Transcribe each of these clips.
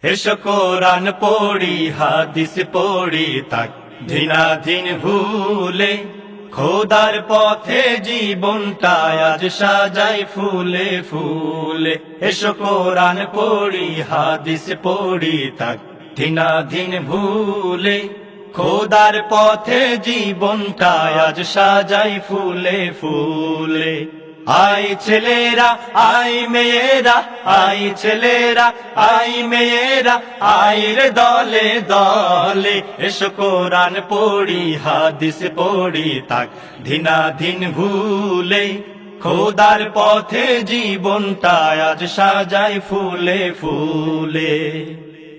এসো কোরআন পড়ি হাদিস পড়ি তাক দিনাদিন ভুলে খোদার পথে জীবনটা আজ সাজাই ফুলে ফুলে এসো কোরআন পড়ি হাদিস পড়ি তাক দিনাদিন ভুলে খোদার পথে জীবনটা আজ সাজাই ফুলে ফুলে আই ছেলেরা আই মেয়েরা আই ছেলেরা আই মেয়েরা আই রে দলে দলে এসো কোরআন পড়ি হাদিস পড়ি তাক দিনাদিন ভুলে খোদার পথে জীবনটা আজ সাজাই ফুলে ফুলে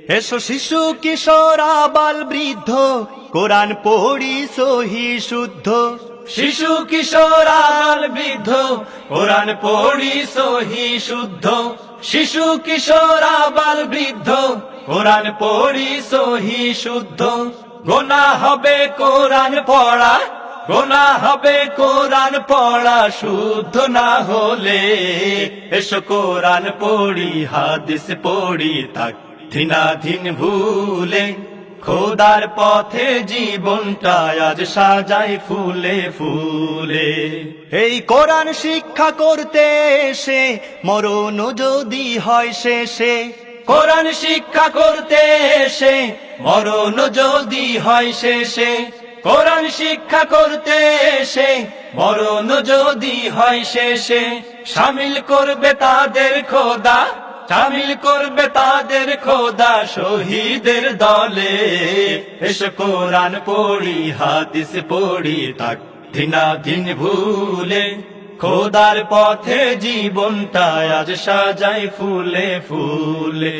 এসো শিশু কিশোর আবাল বৃদ্ধ কোরআন পড়ি সহি শুদ্ধ শিশু কিশোর আবাল বৃদ্ধ কোরআন পড়ি সহি শুদ্ধ শিশু কিশোর আবাল বৃদ্ধ কোরআন পড়ি সহি শুদ্ধ গোনা হবে কোরআন পড়া গোনা হবে কোরআন পড়া শুদ্ধ না হলে এসো কোরআন পড়ি হাদিস পড়ি তাক দিনাদিন ভুলে খোদার পথে জীবনটা আজ সাজাই ফুলে ফুলে এই কোরআন শিক্ষা করতে এসে মরণ যদি হয় শেষে কোরআন শিক্ষা করতে এসে মরণ যদি হয় শেষে কোরআন শিক্ষা করতে এসে মরণ যদি হয় শেষে শামিল করবে তাদের খোদা শামিল করবে তাদের খোদা শহীদের দলে এসো কোরআন পড়ি হাদিস পড়ি তাক দিনাদিন ভুলে খোদার পথে জীবনটা আজ সাজাই ফুলে ফুলে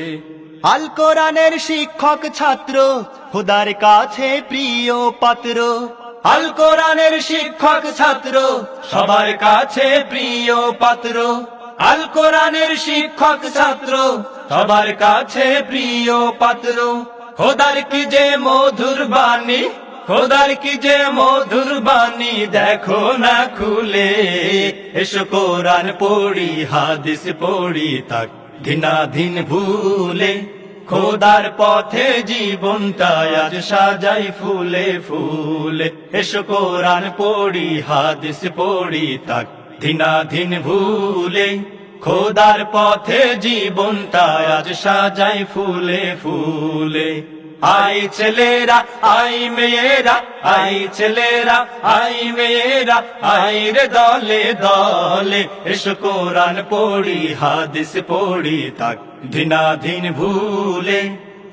আল কোরআনের শিক্ষক ছাত্র খোদার কাছে প্রিয় পাত্র আল কোরআনের শিক্ষক ছাত্র সবার কাছে প্রিয় পাত্র আল কোরআনের শিক্ষক ছাত্র সবার কাছে প্রিয় পাত্র খোদার কি যে মধুর বাণী খোদার কি যে মধুর বাণী দেখো না খুলে এসো কোরআন পড়ি হাদিস পড়ি তাক দিনাদিন ভুলে খোদার পথে জীবনটা আজ সাজাই ফুলে ফুলে এসো কোরআন পড়ি হাদিস পড়ি তাক দিনাদিন ভুলে খোদার পথে জীবনটা আজ সাজাই ফুলে ফুলে আই ছেলেরা আই মেয়েরা আই ছেলেরা আই মেয়েরা আই রে দলে দলে এসো কোরআন পড়ি হাদিস পড়ি তাক দিনাদিন ভুলে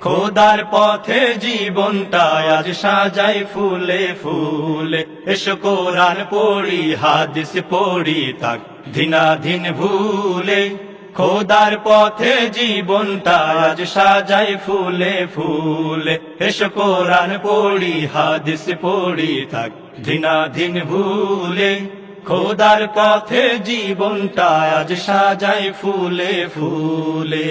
খোদার পথে জীবনটা আজ সাজাই ফুলে ফুলে এসো কোরআন পড়ি হাদিস পড়ি তাক দিনাদিন ভুলে খোদার পথে জীবনটা আজ সাজাই ফুলে ফুলে এসো কোরআন পড়ি হাদিস পড়ি তাক দিনাদিন ভুলে খোদার পথে জীবনটা আজ সাজাই ফুলে ফুলে